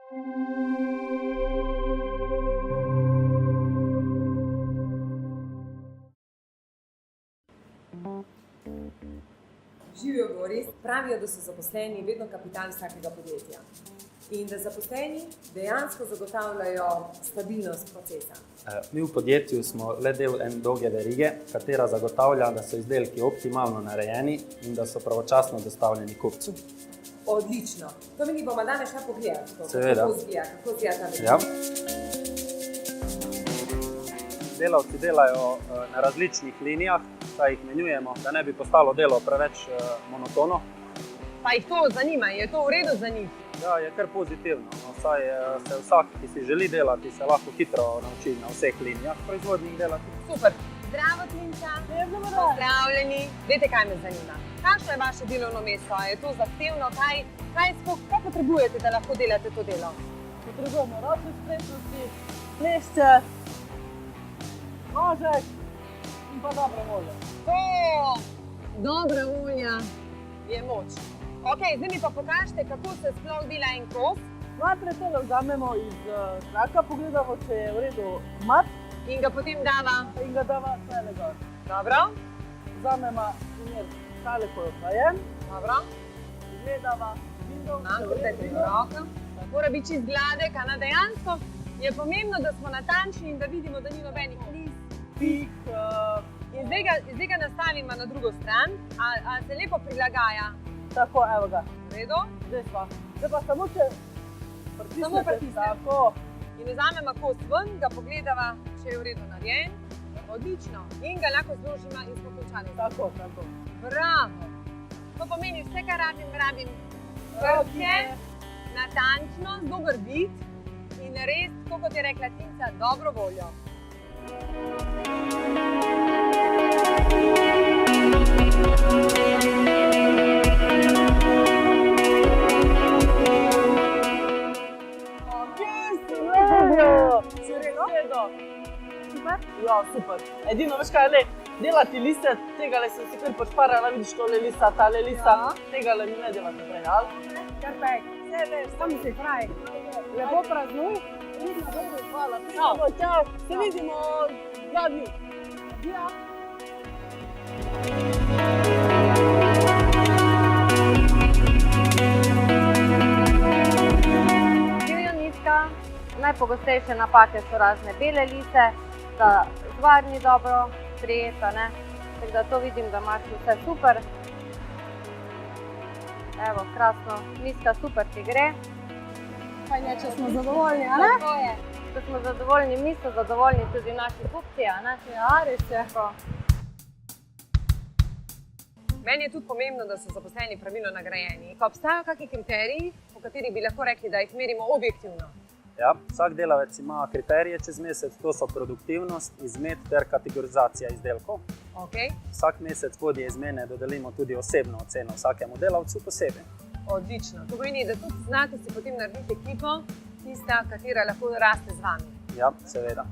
Živijo Boris, pravijo, da so zaposleni vedno kapital vsakega podjetja in da zaposleni dejansko zagotavljajo stabilnost procesa. Mi v podjetju smo le del ene dolge verige, katera zagotavlja, da so izdelki optimalno narejeni in da so pravočasno dostavljeni kupcu. Odlično. To mi bomo danes šla pogledati, Seveda. kako zgleda ta veriga. Ja. Delavci delajo na različnih linijah, saj jih menjujemo, da ne bi postalo delo preveč monotono. Pa jih to zanima, je to v redu za njih? Ja, je kar pozitivno. Saj se vsak, ki si želi delati, se lahko hitro nauči na vseh linijah proizvodnih delati. Super. Zdravo, Tinča. Pozdravljeni. Veste, kaj me zanima? Kakšno je vaše delovno mesto? Je to zahtevno? Kaj potrebujete, da lahko delate to delo? Potrebujemo ročne spretnosti, klešče, nožek in pa dobra volja. Dobra volja je moč. Ok, zdaj mi pa pokažite, kako se sploh dela en kos. Najprej tele vzamemo iz zraka, pogledamo, če je v redu mat. In ga potem dava. In ga dava tele gor. Dobro. Vzamemo primer tale, ko je ohlajen. Dobro. Gledava. Mora biti čist gladek, a dejansko je pomembno, da smo natančni in da vidimo, da ni nobenih lis, pik. In zdaj ga nastavimo na drugo stran, a se lepo prilagaja. Tako, evo ga. V redu? Zdaj sva. Zdaj pa samo če pritisnete. Tako. In vzamemo kos ven, ga pogledava, če je v redu narejen. Odlično. In ga lahko zložimo in smo končali. Tako. Bravo. To pomeni vse, kar rabim krhke, natančno, dober vid in res, tako kot je rekla Tinca, dobro voljo. Super? Ja, super. Edino, veš kaj, delati liste, tegale sem si kar pošparala, vidiš tole lista, tale lista, tegale mi ne delati naprej, ali? Perfekt. Vse veš, tam si pravi. Lepo praznuj. Hvala, pridemo, čau, se vidimo 2 dni. Ja. Najpogostejše napake so razne bele lise, da zvar ni dobro prijeta, ne? Tako da to vidim, da imaš vse super. Evo, krasno, miska super ti gre. Pa ne, če smo zadovoljni, a ne? Tako je. Če smo zadovoljni, mi so zadovoljni tudi naši kupci, a ne? Ja, res je. Meni je tudi pomembno, da so zaposleni pravilno nagrajeni. Pa obstajajo kakšni kriteriji, po katerih bi lahko rekli, da jih merimo objektivno? Ja, vsak delavec ima kriterije čez mesec, to so produktivnost, izmet ter kategorizacija izdelkov. Okay. Vsak mesec vodji izmene dodelimo tudi osebno oceno vsakemu delavcu posebej. Odlično. To pomeni, da tudi znate si potem narediti ekipo, tista, katera lahko raste z vami. Ja, seveda.